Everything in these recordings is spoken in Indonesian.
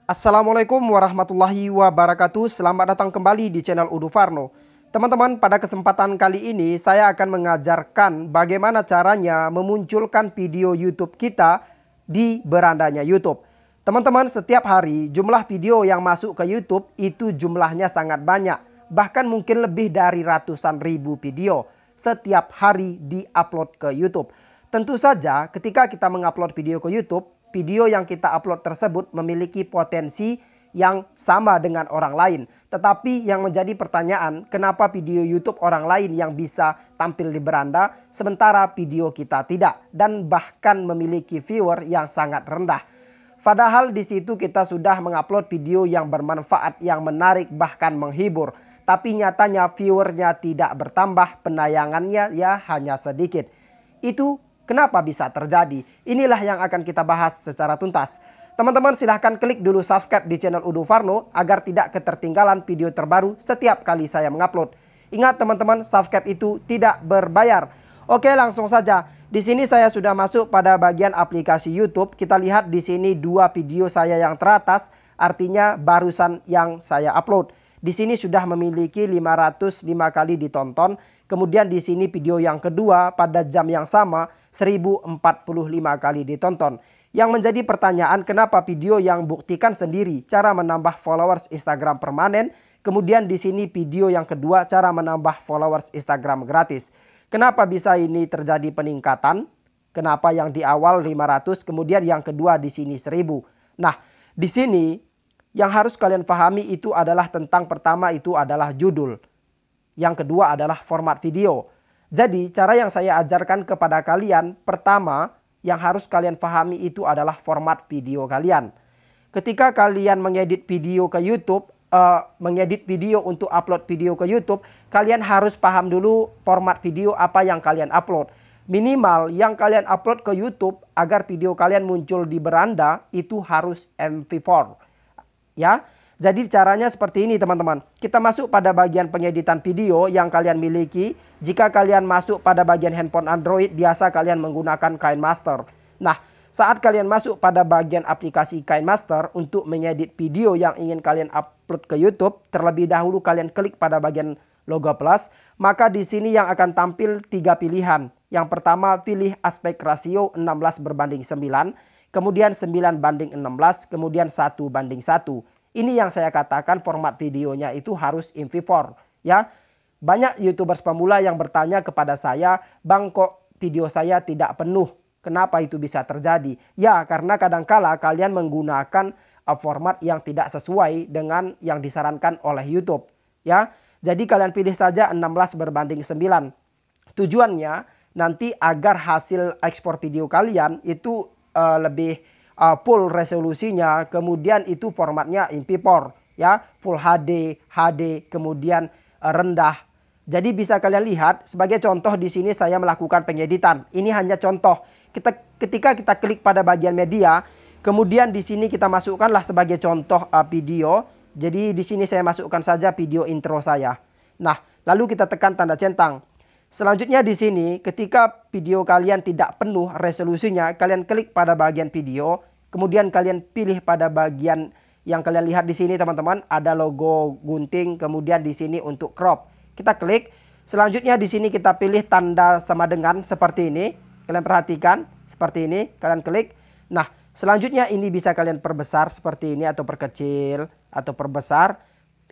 Assalamualaikum warahmatullahi wabarakatuh. Selamat datang kembali di channel Udu Farno. Teman-teman, pada kesempatan kali ini saya akan mengajarkan bagaimana caranya memunculkan video YouTube kita di berandanya YouTube. Teman-teman, setiap hari jumlah video yang masuk ke YouTube itu jumlahnya sangat banyak. Bahkan mungkin lebih dari ratusan ribu video setiap hari diupload ke YouTube. Tentu saja ketika kita mengupload video ke YouTube, video yang kita upload tersebut memiliki potensi yang sama dengan orang lain. Tetapi yang menjadi pertanyaan, kenapa video YouTube orang lain yang bisa tampil di beranda, sementara video kita tidak, dan bahkan memiliki viewer yang sangat rendah. Padahal di situ kita sudah mengupload video yang bermanfaat, yang menarik, bahkan menghibur. Tapi nyatanya viewernya tidak bertambah, penayangannya ya hanya sedikit. Itu kenapa bisa terjadi? Inilah yang akan kita bahas secara tuntas. Teman-teman, silahkan klik dulu subscribe di channel Udu Farno agar tidak ketertinggalan video terbaru setiap kali saya mengupload. Ingat teman-teman, subscribe itu tidak berbayar. Oke, langsung saja. Di sini saya sudah masuk pada bagian aplikasi YouTube. Kita lihat di sini dua video saya yang teratas, artinya barusan yang saya upload. Di sini sudah memiliki 505 kali ditonton. Kemudian di sini video yang kedua pada jam yang sama 1045 kali ditonton. Yang menjadi pertanyaan, kenapa video yang buktikan sendiri cara menambah followers Instagram permanen, kemudian di sini video yang kedua cara menambah followers Instagram gratis. Kenapa bisa ini terjadi peningkatan? Kenapa yang di awal 500 kemudian yang kedua di sini 1000? Nah, di sini yang harus kalian pahami itu adalah tentang pertama itu adalah judul. Yang kedua adalah format video. Jadi cara yang saya ajarkan kepada kalian, pertama yang harus kalian pahami itu adalah format video kalian. Ketika kalian mengedit video ke YouTube, mengedit video untuk upload video ke YouTube, kalian harus paham dulu format video apa yang kalian upload. Minimal yang kalian upload ke YouTube agar video kalian muncul di beranda itu harus MP4. Ya, jadi caranya seperti ini teman-teman. Kita masuk pada bagian pengeditan video yang kalian miliki. Jika kalian masuk pada bagian handphone Android, biasa kalian menggunakan KineMaster. Nah, saat kalian masuk pada bagian aplikasi KineMaster untuk mengedit video yang ingin kalian upload ke YouTube, terlebih dahulu kalian klik pada bagian logo plus. Maka di sini yang akan tampil 3 pilihan. Yang pertama, pilih aspek rasio 16:9. Kemudian 9:16, kemudian 1:1. Ini yang saya katakan format videonya itu harus MP4 ya. Banyak YouTubers pemula yang bertanya kepada saya, "Bang, kok video saya tidak penuh? Kenapa itu bisa terjadi?" Ya, karena kadangkala kalian menggunakan format yang tidak sesuai dengan yang disarankan oleh YouTube ya. Jadi kalian pilih saja 16:9. Tujuannya nanti agar hasil ekspor video kalian itu lebih full resolusinya, kemudian itu formatnya MP4 ya, Full HD, HD, kemudian rendah. Jadi bisa kalian lihat sebagai contoh di sini saya melakukan pengeditan. Ini hanya contoh. Ketika kita klik pada bagian media, kemudian di sini kita masukkanlah sebagai contoh video. Jadi di sini saya masukkan saja video intro saya. Nah, lalu kita tekan tanda centang. Selanjutnya di sini ketika video kalian tidak penuh resolusinya, kalian klik pada bagian video, kemudian kalian pilih pada bagian yang kalian lihat di sini teman-teman, ada logo gunting, kemudian di sini untuk crop. Kita klik. Selanjutnya di sini kita pilih tanda sama dengan seperti ini. Kalian perhatikan seperti ini, kalian klik. Nah, selanjutnya ini bisa kalian perbesar seperti ini atau perkecil atau perbesar.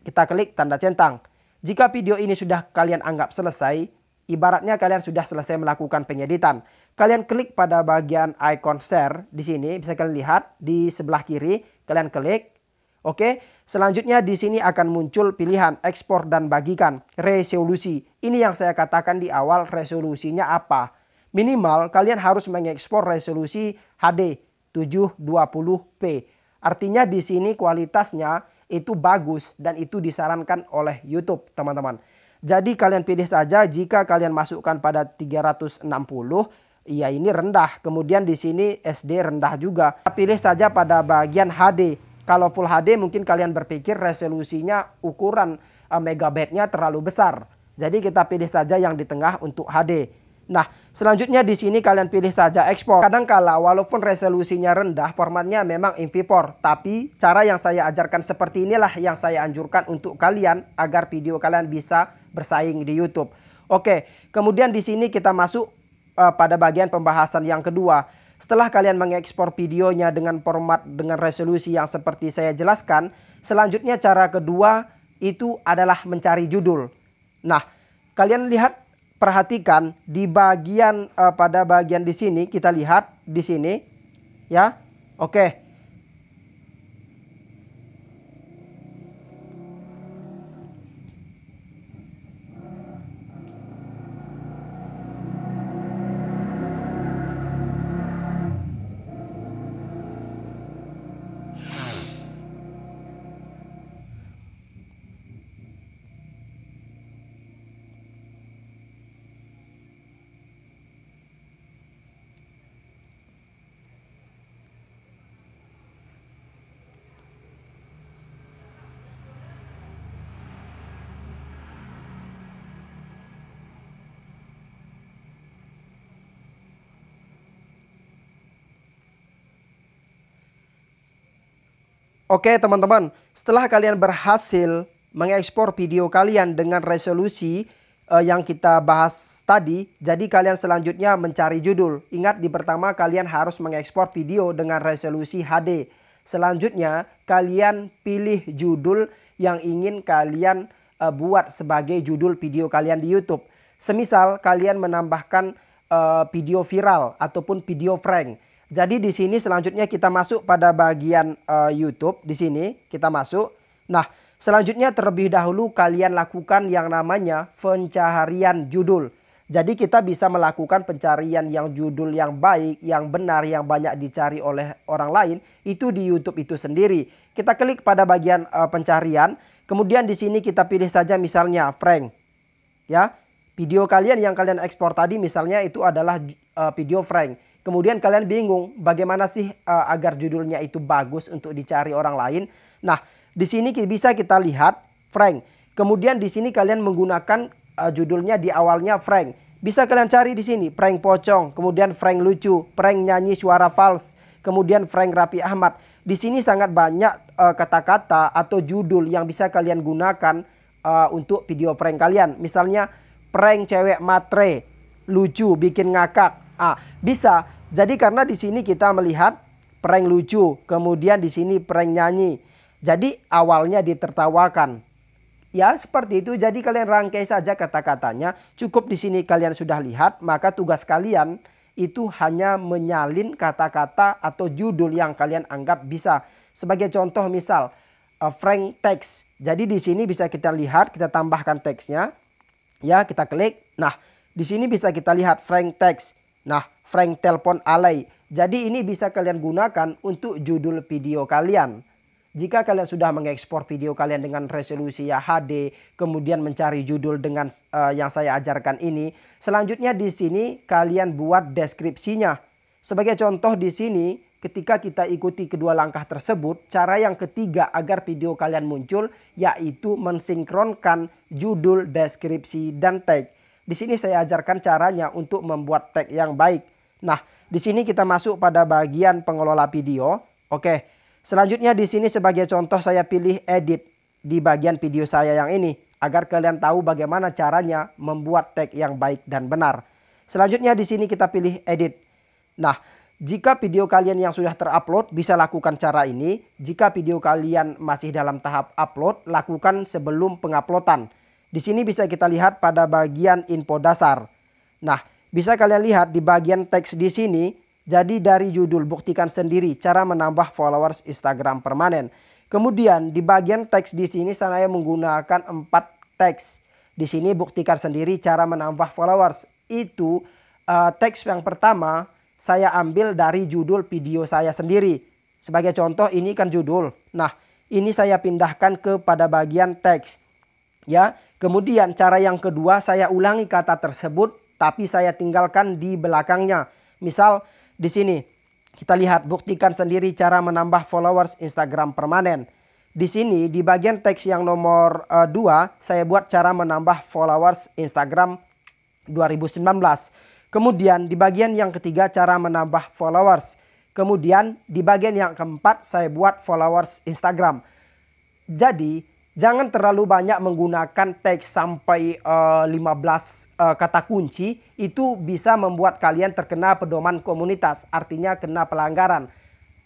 Kita klik tanda centang. Jika video ini sudah kalian anggap selesai, ibaratnya kalian sudah selesai melakukan pengeditan. Kalian klik pada bagian icon share di sini, bisa kalian lihat di sebelah kiri, kalian klik. Oke, selanjutnya di sini akan muncul pilihan ekspor dan bagikan, resolusi. Ini yang saya katakan di awal, resolusinya apa? Minimal kalian harus mengekspor resolusi HD 720p. Artinya di sini kualitasnya itu bagus dan itu disarankan oleh YouTube, teman-teman. Jadi kalian pilih saja, jika kalian masukkan pada 360, ya ini rendah. Kemudian di sini SD rendah juga. Pilih saja pada bagian HD. Kalau Full HD mungkin kalian berpikir resolusinya ukuran megabyte-nya terlalu besar. Jadi kita pilih saja yang di tengah untuk HD. Nah, selanjutnya di sini kalian pilih saja ekspor. Kadangkala walaupun resolusinya rendah, formatnya memang MP4, tapi cara yang saya ajarkan seperti inilah yang saya anjurkan untuk kalian agar video kalian bisa bersaing di YouTube. Oke, kemudian di sini kita masuk pada bagian pembahasan yang kedua. Setelah kalian mengekspor videonya dengan format dengan resolusi yang seperti saya jelaskan, selanjutnya cara kedua itu adalah mencari judul. Nah, kalian lihat, perhatikan di bagian pada bagian di sini, kita lihat di sini ya. Oke. Oke teman-teman, setelah kalian berhasil mengekspor video kalian dengan resolusi yang kita bahas tadi, jadi kalian selanjutnya mencari judul. Ingat, di pertama kalian harus mengekspor video dengan resolusi HD. Selanjutnya kalian pilih judul yang ingin kalian buat sebagai judul video kalian di YouTube. Semisal kalian menambahkan video viral ataupun video prank. Jadi di sini selanjutnya kita masuk pada bagian YouTube. Di sini kita masuk. Nah, selanjutnya terlebih dahulu kalian lakukan yang namanya pencarian judul. Jadi kita bisa melakukan pencarian yang judul yang baik, yang benar, yang banyak dicari oleh orang lain itu di YouTube itu sendiri. Kita klik pada bagian pencarian. Kemudian di sini kita pilih saja misalnya prank. Ya, video kalian yang kalian ekspor tadi misalnya itu adalah video prank. Kemudian kalian bingung bagaimana sih agar judulnya itu bagus untuk dicari orang lain. Nah, di sini bisa kita lihat prank. Kemudian di sini kalian menggunakan judulnya di awalnya prank. Bisa kalian cari di sini prank pocong, kemudian prank lucu, prank nyanyi suara fals, kemudian prank Raffi Ahmad. Di sini sangat banyak kata-kata atau judul yang bisa kalian gunakan untuk video prank kalian. Misalnya prank cewek matre, lucu, bikin ngakak. Bisa. Jadi karena di sini kita melihat prank lucu, kemudian di sini prank nyanyi. Jadi awalnya ditertawakan. Ya, seperti itu. Jadi kalian rangkai saja kata-katanya. Cukup di sini kalian sudah lihat, maka tugas kalian itu hanya menyalin kata-kata atau judul yang kalian anggap bisa. Sebagai contoh misal prank teks. Jadi di sini bisa kita lihat, kita tambahkan teksnya. Ya, kita klik. Nah, di sini bisa kita lihat prank teks. Nah, prank telepon alay. Jadi ini bisa kalian gunakan untuk judul video kalian. Jika kalian sudah mengekspor video kalian dengan resolusi HD, kemudian mencari judul dengan yang saya ajarkan ini, selanjutnya di sini kalian buat deskripsinya. Sebagai contoh di sini, ketika kita ikuti kedua langkah tersebut, cara yang ketiga agar video kalian muncul yaitu mensinkronkan judul, deskripsi, dan tag. Di sini saya ajarkan caranya untuk membuat tag yang baik. Nah, di sini kita masuk pada bagian pengelola video. Oke. Selanjutnya di sini sebagai contoh saya pilih edit di bagian video saya yang ini agar kalian tahu bagaimana caranya membuat tag yang baik dan benar. Selanjutnya di sini kita pilih edit. Nah, jika video kalian yang sudah terupload bisa lakukan cara ini. Jika video kalian masih dalam tahap upload, lakukan sebelum penguploadan. Di sini bisa kita lihat pada bagian info dasar. Nah, bisa kalian lihat di bagian teks di sini. Jadi dari judul buktikan sendiri cara menambah followers Instagram permanen. Kemudian di bagian teks di sini saya menggunakan 4 teks. Di sini buktikan sendiri cara menambah followers. Itu teks yang pertama saya ambil dari judul video saya sendiri. Sebagai contoh ini kan judul. Nah, ini saya pindahkan kepada bagian teks. Ya, kemudian cara yang kedua saya ulangi kata tersebut tapi saya tinggalkan di belakangnya. Misal di sini kita lihat buktikan sendiri cara menambah followers Instagram permanen. Di sini di bagian teks yang nomor 2 saya buat cara menambah followers Instagram 2019. Kemudian di bagian yang ketiga cara menambah followers. Kemudian di bagian yang keempat saya buat followers Instagram. Jadi jangan terlalu banyak menggunakan teks sampai 15 kata kunci. Itu bisa membuat kalian terkena pedoman komunitas, artinya kena pelanggaran.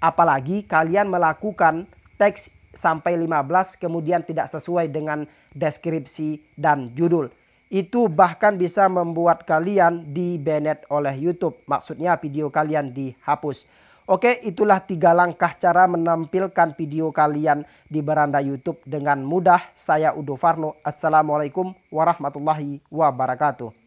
Apalagi kalian melakukan teks sampai 15 kemudian tidak sesuai dengan deskripsi dan judul. Itu bahkan bisa membuat kalian di-banned oleh YouTube. Maksudnya video kalian dihapus. Oke, itulah 3 langkah cara menampilkan video kalian di beranda YouTube dengan mudah. Saya Udo Farno. Assalamualaikum warahmatullahi wabarakatuh.